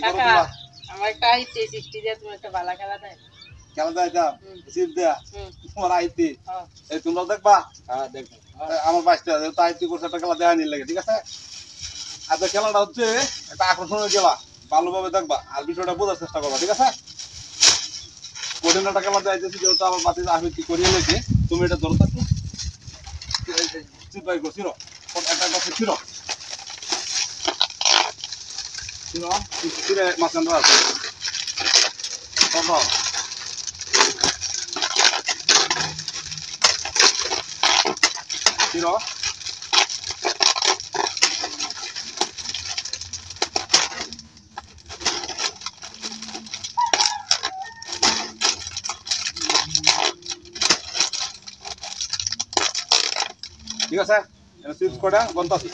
কাকা আমার একটা আইতে 60 দিয়ে তুমি একটা ভালো খেলা দেয় খেলা দেয় দাও সিট দেয়া তোমার আইতি এই তোমরা দেখবা হ্যাঁ দেখো আমার 22টা তো আইতি করছে একটা খেলা দেয়া নি লাগে ঠিক আছে আজকে খেলাটা হচ্ছে একটা আকর্ষণীয় খেলা ভালোভাবে দেখবা আর বিষয়টা বোঝার চেষ্টা করবা ঠিক আছে কঠিন একটা খেলা দেয়াইতেছি যেহেতু আমার বাতি আমি কি করিয়ে লেগে তুমি এটা ধরো থাকো চিপাই করছি রো একটা কথা ছিল ছিল ছিরে মাছন রাখ বাবা ছিল ঠিক আছে এটা সিক্স কোডা বন্তাছি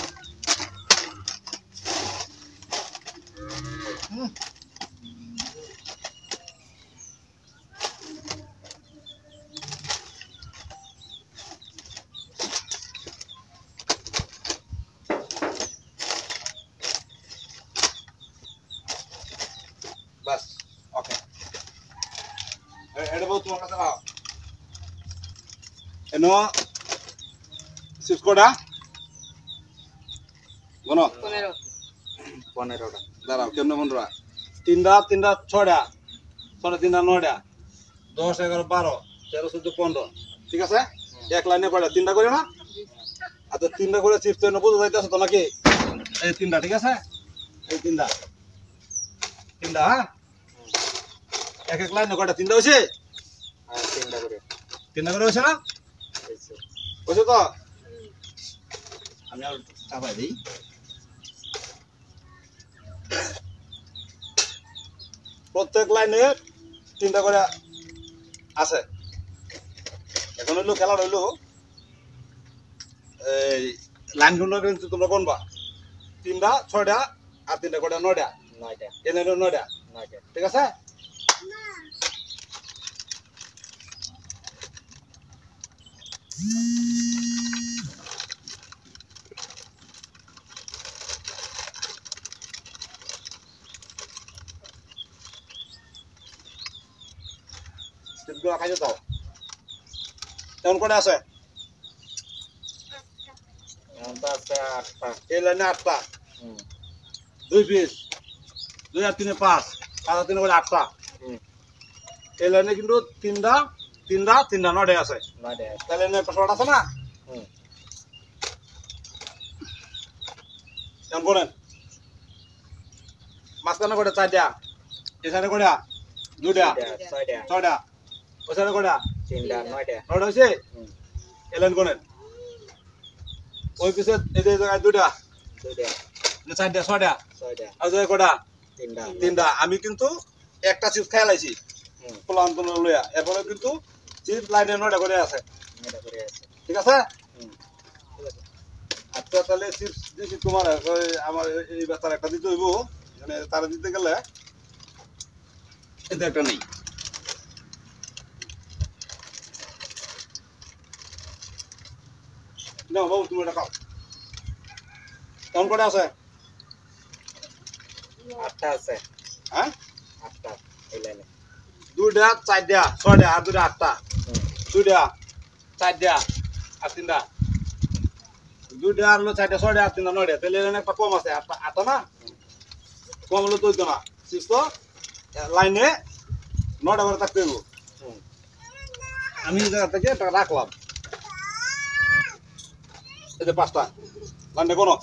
বাস ওকে এটা বল তোমার কাছে নাও এনো সিক্স কোডা বনো 15টা দাঁড়াও কেমনে বন্ধুরা তিনটা ছয়টা তিনটা 9টা 10 11 12 13 14 15 ঠিক আছে এক লাইনে কয়টা তিনটা করে না আচ্ছা তিনটা করে চিপস এনে বোঝা যাইতেছে তো নাকি এই তিনটা ঠিক আছে এই তিনটা হ্যাঁ এক এক লাইনে কয়টা তিনটা হয়েছে আর তিনটা করে হয়েছে না হয়েছে তো আমি আর চাপাই দিই প্রত্যেক লাইনে তিনটা করে আছে এখন হইলো খেলা হইলো এই লাইনগুলো কিন্তু তোমরা কোনবা তিনটা ছয়টা আর তিনটা করে 9টা এনে 9টা ঠিক আছে সিটগুলো খাইতে দাও কেমন করে আছে এই লাইনে 8টা 2 পিস 2 আর 3 5 আর 3 করে 8টা এই লাইনে কিন্তু তিনটা 9টা আছে তাহলে এনে একটা শর্ট আছে না কেমন করেন মাঝখানে করে 4টা এখানে করে 2টা 6টা ওখানে করে 3টা 9টা হয়েছে এলেন করেন ওই পিছে এই জায়গায় 2টা 4টা 6টা আর জায়গায় কটা 3টা আমি কিন্তু একটা চিপস খাই লাইছি প্লান তো লইয়া এরপরে কিন্তু চিপস লাইনে 9টা করে আছে ঠিক আছে আচ্ছা তাহলে চিপস দিছি তোমার আমার এই বাচ্চার একটা দিতে হইব মানে তারা দিতে গেলে এটা একটা নেই না বাবু তুমি এটা খাও কেমন করে আছে 8টা আছে হ্যাঁ 8টা এই লাইনে 2টা 4টা 6টা আর 2টা 8টা 2টা 4টা আর 3টা 2টা আর 4টা 6টা আর 3টা 9টা তাহলে এখানে একটা কম আছে 8টা না কম হলো তো হইতো না সিস্ট লাইনে 9টা করে থাকতে হইব আমি এই জায়গা থেকে এটা রাখলাম এই যে 5টা লাইনে কোনো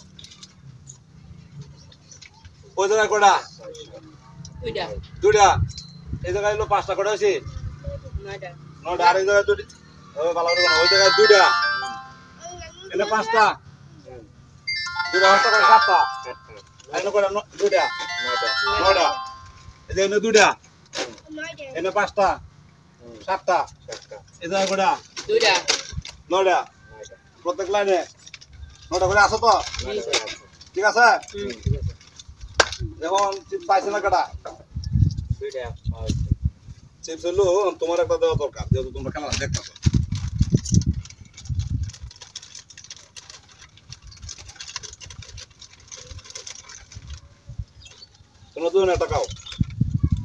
ওই জায়গায় কটা 2টা এই জায়গায় হলো 5টা কটা হয়েছে 9টা আর এই জায়গায় 2টা ভালো করে ওই জায়গায় 2টা এনে 5টা 2টা 7টা এনে কটা 2টা 9টা এই যে এনে 2টা এনে 5টা 7টা এই জায়গায় কটা 2টা 9টা প্রত্যেক লাইনে 9টা করে আছে তো ঠিক আছে এখন চিপস পাইছে না কাটা 2টা চিপস হলো তোমার একটা দেওয়া দরকার যেহেতু তোমরা খেলা দেখতেছো তোমরা দুজন একটা খাও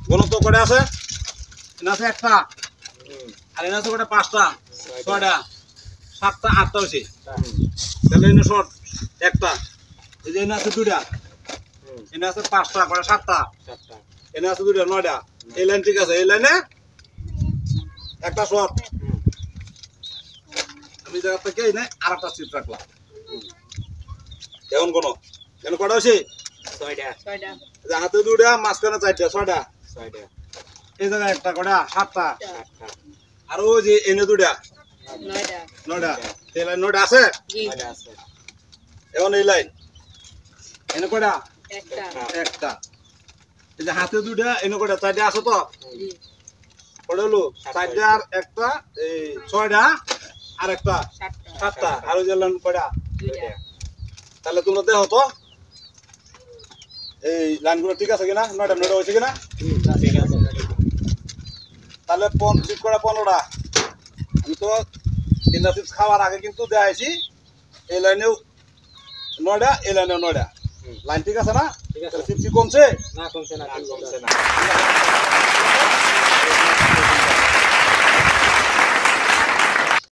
গণ তো কটা আছে এনে আছে একটা আর এনে আছে কটা পাঁচটা ছয়টা সাতটা আটটা হয়েছে তাহলে এনে শর্ট একটা এই যে এনে আছে দুইটা এনে আছে পাঁচটা কটা সাতটা এনে আছে দুইটা নয়টা এই লাইন ঠিক আছে এই লাইনে একটা শর্ট আমি জায়গা থেকে এনে আর একটা সিট রাখলাম এখন কোন কেন কটা হয়েছে হাতে দুটা মাঝখানে চারটা ছয়টা এই জায়গায় একটা কটা সাতটা আর ওই যে এনে দুটা নয়টা এই লাইন নয়টা আছে এখন এই লাইন এনে কটা একটা এই যে হাতে দুটা এনে কটা চারটা আছে তো কটা হলো চারটা আর একটা এই ছয়টা আর একটা সাতটা আর ওই যে লাইন কটা তাহলে তোমরা দেখো তো এই লাইনগুলো ঠিক আছে কিনা নয়টা নয়টা হয়েছে কিনা তাহলে সিট করা 15টা আমি তো 3টা সিট খাওয়ার আগে কিন্তু দেখাইছি এই লাইনেও 9টা এই লাইনেও 9টা লাইন ঠিক আছে না সিট কি কমছে না কমছে না